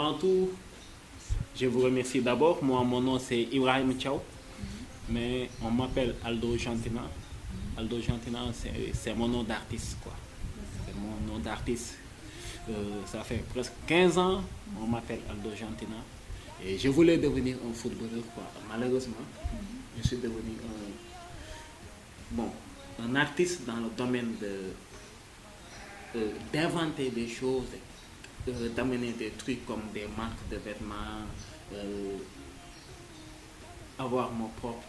avant tout, je vous remercie d'abord. Moi, mon nom c'est Ibrahim Tchao, mais on m'appelle Aldo Gentina. Aldo Gentina, c'est mon nom d'artiste, quoi. C'est mon nom d'artiste. Ça fait presque 15 ans, on m'appelle Aldo Gentina. Et je voulais devenir un footballeur, quoi. Malheureusement, je suis devenu un artiste dans le domaine d'inventer des choses, d'amener des trucs comme des marques de vêtements, avoir mon propre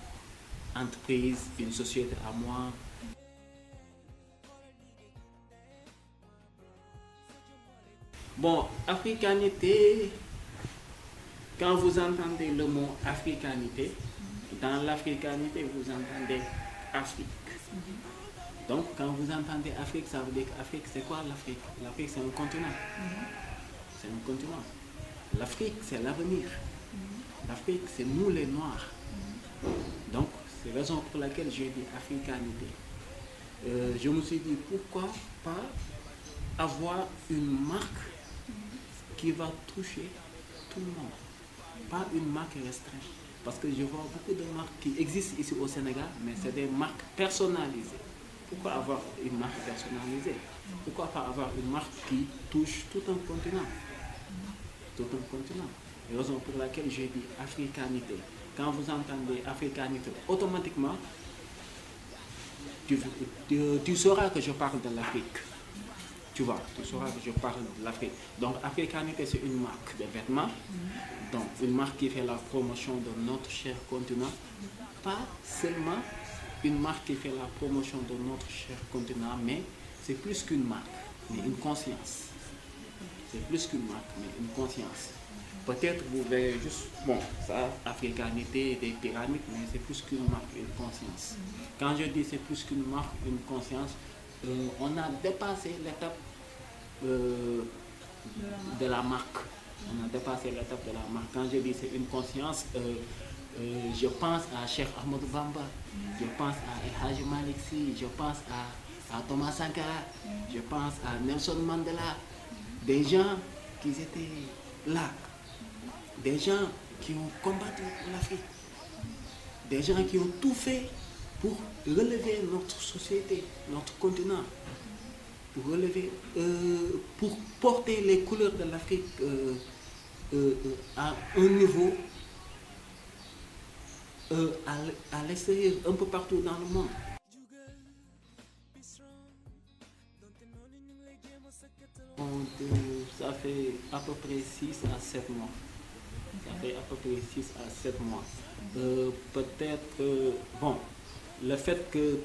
entreprise, une société à moi. Bon, africanité, quand vous entendez le mot africanité, dans l'africanité, vous entendez Afrique. Donc, quand vous entendez Afrique, ça veut dire qu'Afrique, c'est quoi l'Afrique? L'Afrique, c'est un continent. C'est un continent. L'Afrique, c'est l'avenir. L'Afrique, c'est nous les Noirs. Donc, c'est la raison pour laquelle j'ai dit africanité. Je me suis dit, pourquoi pas avoir une marque qui va toucher tout le monde, pas une marque restreinte. Parce que je vois beaucoup de marques qui existent ici au Sénégal, mais c'est des marques personnalisées. Pourquoi avoir une marque personnalisée? Pourquoi pas avoir une marque qui touche tout un continent? Tout un continent. C'est la raison pour laquelle j'ai dit africanité. Quand vous entendez africanité, automatiquement, tu sauras que je parle de l'Afrique. Tu vois, tu sauras que je parle de l'Afrique. Donc, africanité, c'est une marque de vêtements. Donc, une marque qui fait la promotion de notre cher continent. Pas seulement une marque qui fait la promotion de notre cher continent, mais c'est plus qu'une marque, mais une conscience. C'est plus qu'une marque, mais une conscience. Peut-être vous verrez juste, bon, ça, africanité, des pyramides, mais c'est plus qu'une marque, une conscience. Quand je dis c'est plus qu'une marque, une conscience, on a dépassé l'étape de la marque. On a dépassé l'étape de la marque. Quand je dis c'est une conscience, je pense à Cheikh Ahmadou Bamba, je pense à El Hadji Malick Sy, je pense à Thomas Sankara, je pense à Nelson Mandela, des gens qui étaient là, des gens qui ont combattu pour l'Afrique, des gens qui ont tout fait pour relever notre société, notre continent, pour relever, pour porter les couleurs de l'Afrique à un niveau à l'extérieur, un peu partout dans le monde. Ça fait à peu près 6 à 7 mois. Ça fait à peu près 6 à 7 mois. Peut-être, bon, le fait que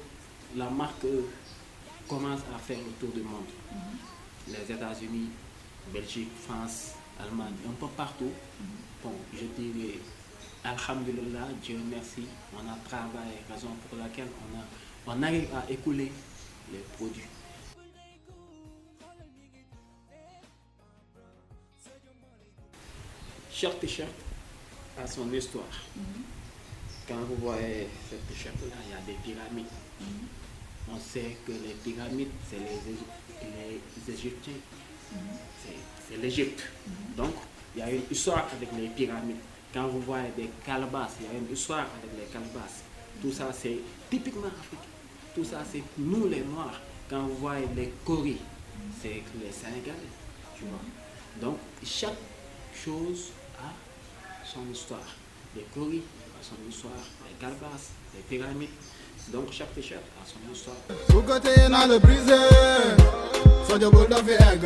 la marque commence à faire le tour du monde, les États-Unis, Belgique, France, Allemagne, un peu partout, bon, je dirais, alhamdulillah, Dieu merci, on a travaillé, raison pour laquelle on arrive à écouler les produits. Chaque t-shirt a son histoire. Quand vous voyez cette t-shirt-là, il y a des pyramides. On sait que les pyramides, c'est les Égyptiens. C'est l'Égypte. Donc, il y a une histoire avec les pyramides. Quand vous voyez des calebasses, il y a une histoire avec les calebasses. Tout ça, c'est typiquement africain. Tout ça, c'est nous les Noirs. Quand vous voyez les coris, c'est les Sénégalais. Tu vois. Donc, chaque chose a son histoire. Les coris a son histoire, les calebasses, les pyramides. Donc chaque t-shirt a son histoire. Su côté na le brisé, so jobul do fi egg.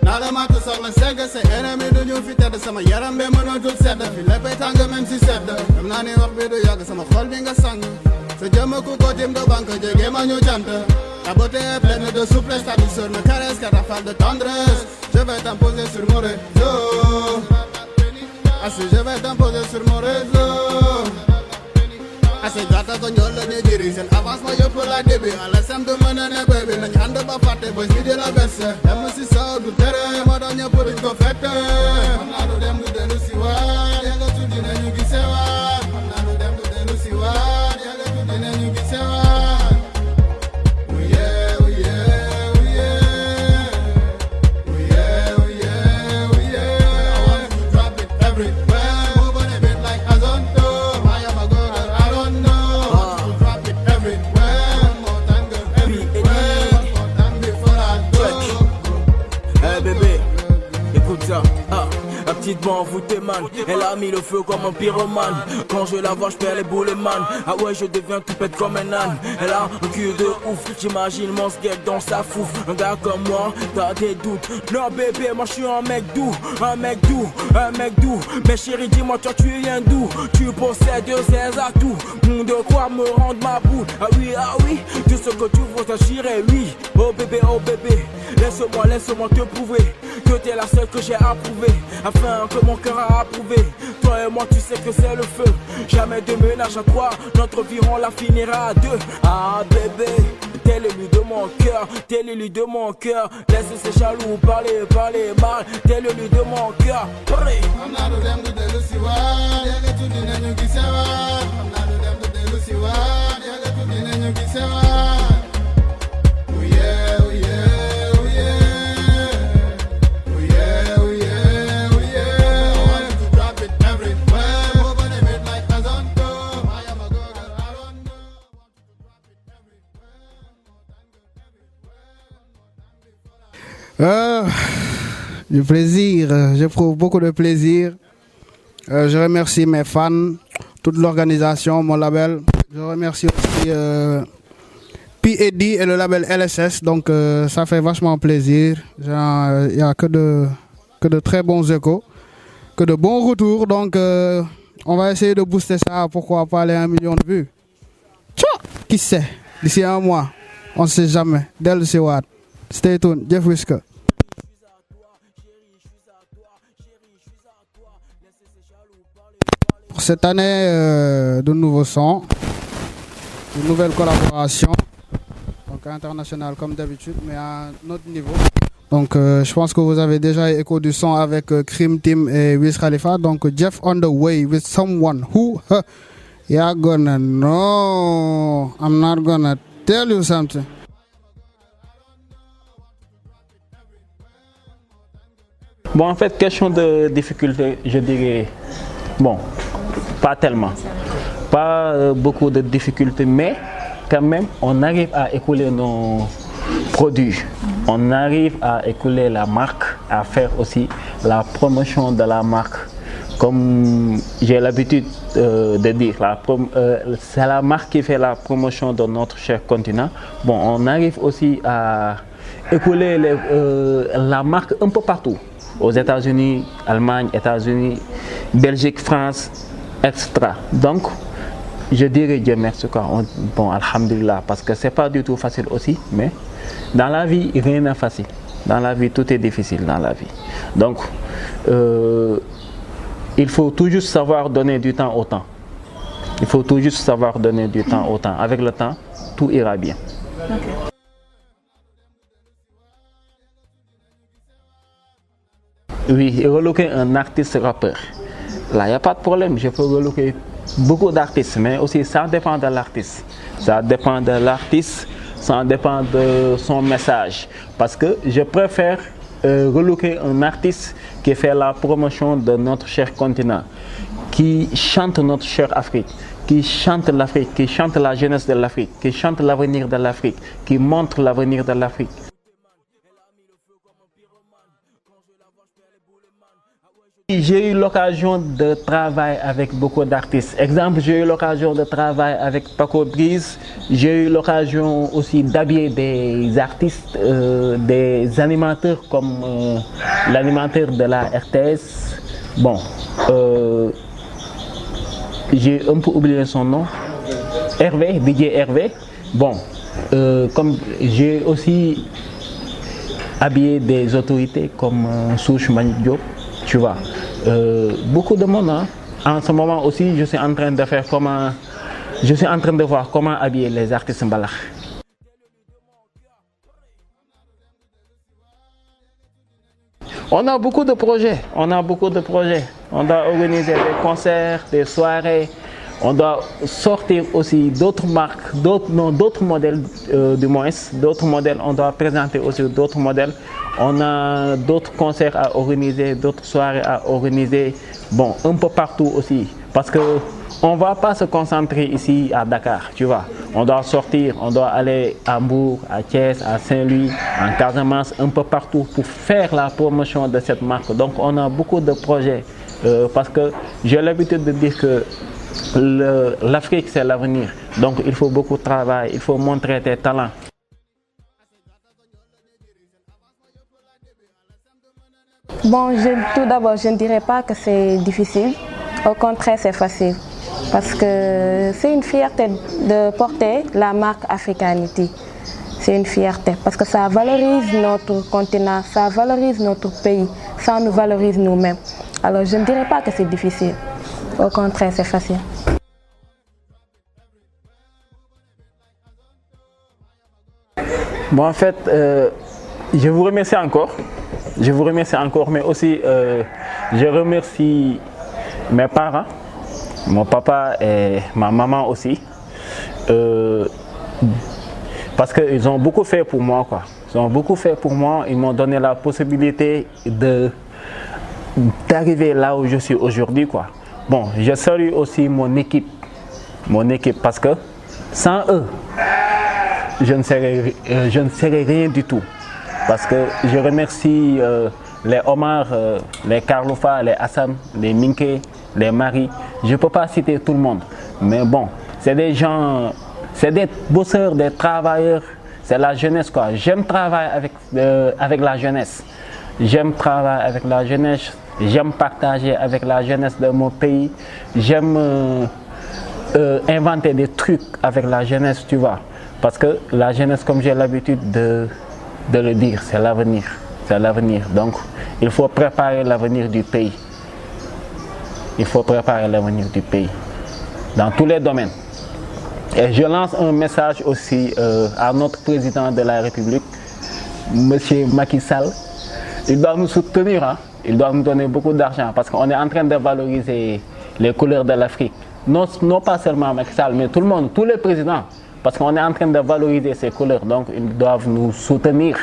Na la mat sax la segg, c'est ennemi du ñu fi tedd sama yaram be mënatul sedd fi léppay tàng même si sedd. Xam naa ni wax bi du yàgg sama xol bi nga sang. Sa jëmm ku ko tim do banque jege ma ñu cant. Ta beauté est pleine de souplesse, ta douceur me caresse, car rafale de tendresse. Je vais t'imposer sur mon réseau. Assis, je vais t'imposer sur mon réseau. Assez gata ko ñol la ne diri sen avancement yëpp la début à la sem de mën a ne bébé nañ ànd ba fàtte bés bi di la verse dem si saw du tere moo doon ñëpp duñ ko fekk xam naa du dem du dellu si waat yàlla tuddi nañu gise waat xam naa du dem du dellu si waat yàlla tuddi nañu gise waat uye uye uye uye uye uye complètement envoûté man. Elle a mis le feu comme un pyromane. Quand je la vois je perds les boules man. Ah ouais je deviens tout pète comme un âne. Elle a un cul de ouf. J'imagine mon sgeg dans sa fouf. Un gars comme moi t'as des doutes. Non bébé moi je suis un mec doux. Un mec doux, un mec doux. Mais chérie dis-moi toi tu viens d'où? Tu possèdes ces atouts. De quoi me rendre ma boule. Ah oui, tout ce que tu veux t'achirer, oui. Oh bébé, laisse-moi te prouver que t'es la seule que j'ai approuvée, afin que mon cœur a approuvé. Toi et moi tu sais que c'est le feu. Jamais de ménage à trois. Notre vie on la finira à deux. Ah bébé, t'es l'élu de mon cœur, t'es l'élu de mon cœur. Laisse ces jaloux parler mal. T'es l'élu de mon cœur. Du plaisir, j'éprouve beaucoup de plaisir. Je remercie mes fans, toute l'organisation, mon label. Je remercie aussi P.A.D. et le label LSS, donc ça fait vachement plaisir. Il n'y a que de très bons échos, que de bons retours, donc on va essayer de booster ça, pourquoi pas aller à 1 million de vues. Tchao, qui sait, d'ici un mois, on ne sait jamais. Del Sewat, stay tuned, Jeff Whisker. Pour cette année, de nouveaux sons, de nouvelles collaborations, donc internationales comme d'habitude, mais à un autre niveau. Donc je pense que vous avez déjà écho du son avec Cream Team et Wiz Khalifa. Donc Jeff on the way with someone who you're gonna know. I'm not gonna tell you something. Bon, en fait, question de difficulté, je dirais, bon, pas tellement. Pas beaucoup de difficultés, mais quand même, on arrive à écouler nos produits. On arrive à écouler la marque, à faire aussi la promotion de la marque. Comme j'ai l'habitude de dire, c'est la marque qui fait la promotion de notre cher continent. Bon, on arrive aussi à écouler la marque un peu partout. Aux États-Unis, Allemagne, États-Unis, Belgique, France, etc. Donc, je dirais Dieu merci quoi. Bon, alhamdulillah, parce que c'est pas du tout facile aussi, mais dans la vie, rien n'est facile. Dans la vie, tout est difficile dans la vie. Donc, il faut toujours savoir donner du temps au temps. Il faut toujours savoir donner du temps au temps. Avec le temps, tout ira bien. Okay. Oui, relooker un artiste rappeur. Là, il n'y a pas de problème. Je peux relooker beaucoup d'artistes, mais aussi ça dépend de l'artiste. Ça dépend de l'artiste, ça dépend de son message. Parce que je préfère relooker un artiste qui fait la promotion de notre cher continent, qui chante notre chère Afrique, qui chante l'Afrique, qui chante la jeunesse de l'Afrique, qui chante l'avenir de l'Afrique, qui montre l'avenir de l'Afrique. J'ai eu l'occasion de travailler avec beaucoup d'artistes. Exemple, j'ai eu l'occasion de travailler avec Paco Briz. J'ai eu l'occasion aussi d'habiller des artistes, des animateurs comme l'animateur de la RTS. Bon, j'ai un peu oublié son nom. Hervé, DJ Hervé. Bon, comme j'ai aussi habillé des autorités comme Souche Manick Diop. Tu vois, beaucoup de monde. Hein. En ce moment aussi, je suis en train de faire je suis en train de voir comment habiller les artistes mbalax. On a beaucoup de projets. On doit organiser des concerts, des soirées. On doit sortir aussi d'autres marques, d'autres modèles du moins, d'autres modèles. On doit présenter aussi d'autres modèles. On a d'autres concerts à organiser, d'autres soirées à organiser. Bon, un peu partout aussi. Parce que on ne va pas se concentrer ici à Dakar, tu vois. On doit sortir, on doit aller à Hambourg, à Thiès, à Saint-Louis, en Casamance, un peu partout pour faire la promotion de cette marque. Donc on a beaucoup de projets parce que j'ai l'habitude de dire que l'Afrique c'est l'avenir. Donc il faut beaucoup de travail, il faut montrer tes talents. Bon, tout d'abord, je ne dirais pas que c'est difficile. Au contraire, c'est facile. Parce que c'est une fierté de porter la marque Africanity. C'est une fierté parce que ça valorise notre continent, ça valorise notre pays, ça nous valorise nous-mêmes. Alors, je ne dirais pas que c'est difficile. Au contraire, c'est facile. Bon, en fait, je vous remercie encore. Je vous remercie encore, mais aussi je remercie mes parents, mon papa et ma maman aussi, parce qu'ils ont beaucoup fait pour moi, quoi. Ils ont beaucoup fait pour moi, ils m'ont donné la possibilité d'arriver là où je suis aujourd'hui, quoi. Bon, je salue aussi mon équipe parce que sans eux, je ne serais rien du tout. Parce que je remercie les Omar, les Karloufa, les Hassan, les Minké, les Marie. Je ne peux pas citer tout le monde. Mais bon, c'est des gens, c'est des bosseurs, des travailleurs. C'est la jeunesse, quoi. J'aime travailler avec la jeunesse. J'aime travailler avec la jeunesse. J'aime partager avec la jeunesse de mon pays. J'aime inventer des trucs avec la jeunesse, tu vois. Parce que la jeunesse, comme j'ai l'habitude de le dire, c'est l'avenir. C'est l'avenir. Donc, il faut préparer l'avenir du pays. Il faut préparer l'avenir du pays. Dans tous les domaines. Et je lance un message aussi à notre président de la République, M. Macky Sall. Il doit nous soutenir, hein? Il doit nous donner beaucoup d'argent parce qu'on est en train de valoriser les couleurs de l'Afrique. Non pas seulement Macky Sall, mais tout le monde, tous les présidents. Parce qu'on est en train de valoriser ces couleurs, donc ils doivent nous soutenir.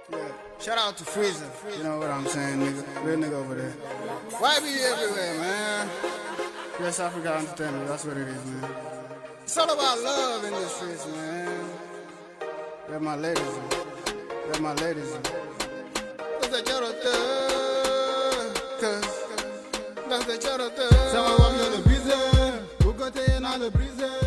Yeah. Shout out to Freezer, you know what I'm saying, nigga. Real nigga over there. Why be everywhere, man? Yes, Africa Entertainment, that's what it is, man. It's all about love in the streets, man. Where my ladies are. Where my ladies are. Dans le briseur, vous côté dans le briseur.